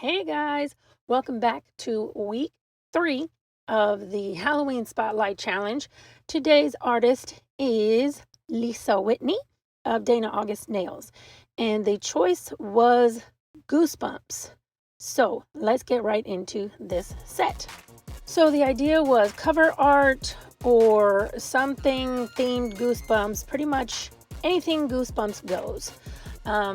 Hey guys, welcome back to week 3 of the Halloween Spotlight Challenge. Today's artist is Lisa Whitney of Dana August Nails, and the choice was Goosebumps. So let's get right into this set. So the idea was cover art or something themed Goosebumps, pretty much anything Goosebumps goes.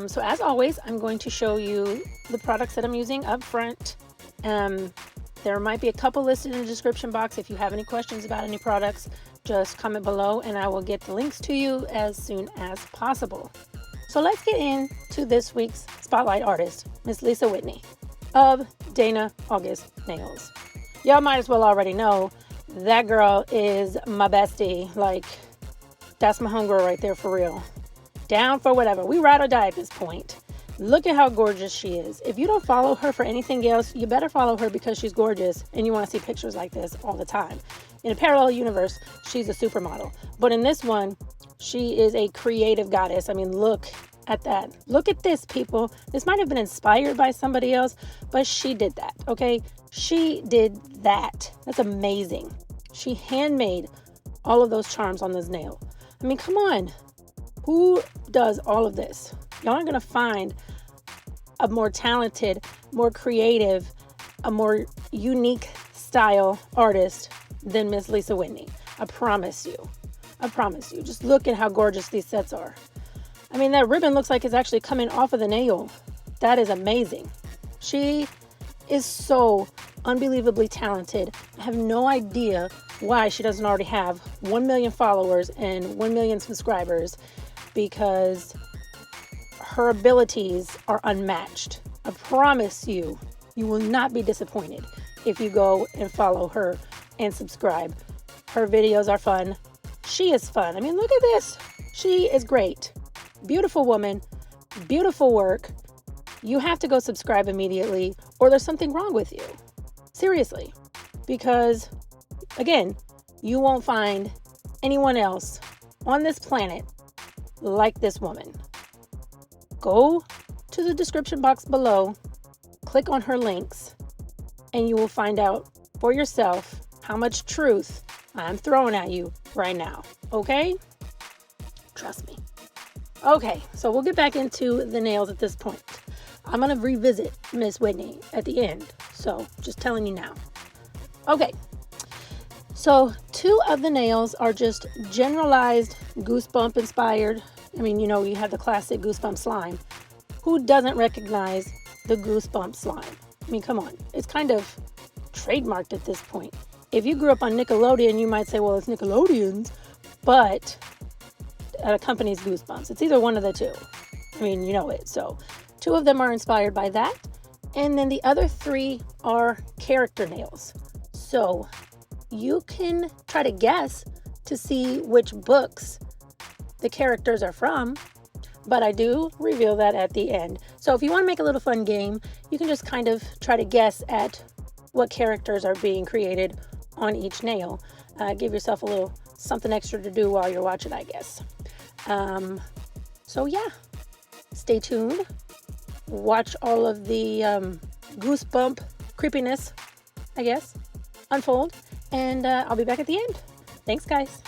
So as always, I'm going to show you the products that I'm using up front. There might be a couple listed in the description box. If you have any questions about any products, just comment below and I will get the links to you as soon as possible. So let's get into this week's Spotlight artist, Miss Lisa Whitney of Dana August Nails. Y'all might as well already know that girl is my bestie. Like, that's my homegirl right there for real. Down for whatever. We ride or die at this point. Look at how gorgeous she is. If you don't follow her for anything else, you better follow her because she's gorgeous and you want to see pictures like this all the time. In a parallel universe, she's a supermodel. But in this one, she is a creative goddess. I mean, look at that. Look at this, people. This might have been inspired by somebody else, but she did that, okay? She did that. That's amazing. She handmade all of those charms on this nail. I mean, come on. Who does all of this? Y'all aren't going to find a more talented, more creative, a more unique style artist than Miss Lisa Whitney. I promise you. I promise you. Just look at how gorgeous these sets are. I mean, that ribbon looks like it's actually coming off of the nail. That is amazing. She is so unbelievably talented. I have no idea why she doesn't already have 1 million followers and 1 million subscribers, because her abilities are unmatched. I promise you, you will not be disappointed if you go and follow her and subscribe. Her videos are fun. She is fun. I mean, look at this. She is great. Beautiful woman, beautiful work. You have to go subscribe immediately or there's something wrong with you. Seriously. Because, again, you won't find anyone else on this planet like this woman. Go to the description box below, click on her links, and you will find out for yourself how much truth I'm throwing at you right now. Okay? Trust me. Okay, so we'll get back into the nails at this point. I'm going to revisit Miss Whitney at the end, so just telling you now. Okay, so 2 of the nails are just generalized Goosebump inspired. I mean, you know, you have the classic Goosebump slime. Who doesn't recognize the Goosebump slime? I mean, come on. It's kind of trademarked at this point. If you grew up on Nickelodeon, you might say, well, it's Nickelodeon's, but it accompanies Goosebumps. It's either one of the two. I mean, you know it. So 2 of them are inspired by that. And then the other 3 are character nails. So you can try to guess to see which books the characters are from, but I do reveal that at the end. So if you want to make a little fun game, you can just kind of try to guess at what characters are being created on each nail. Give yourself a little something extra to do while you're watching, I guess. So yeah, stay tuned. Watch all of the Goosebump creepiness, I guess, unfold, and I'll be back at the end. Thanks, guys.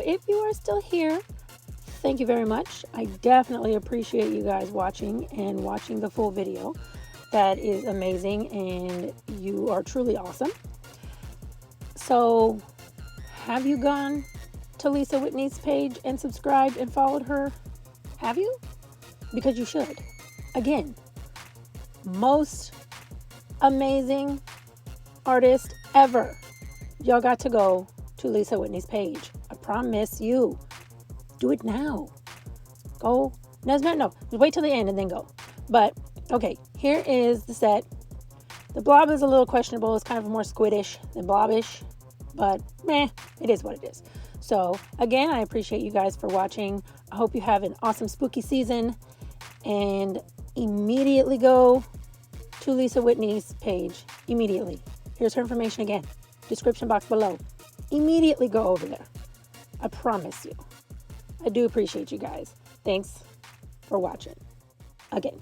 if you are still here, thank you very much. I definitely appreciate you guys watching and watching the full video. That is amazing, and you are truly awesome. So, have you gone to Lisa Whitney's page and subscribed and followed her? Have you? Because you should. Again, most amazing artist ever. Y'all got to go to Lisa Whitney's page. I promise you. Do it now. Go. No, wait till the end and then go. But, okay, here is the set. The blob is a little questionable. It's kind of more squiddish than blobish. But, meh, it is what it is. So, again, I appreciate you guys for watching. I hope you have an awesome spooky season. And immediately go to Lisa Whitney's page. Immediately. Here's her information again. Description box below. Immediately go over there. I promise you. I do appreciate you guys. Thanks for watching. Again.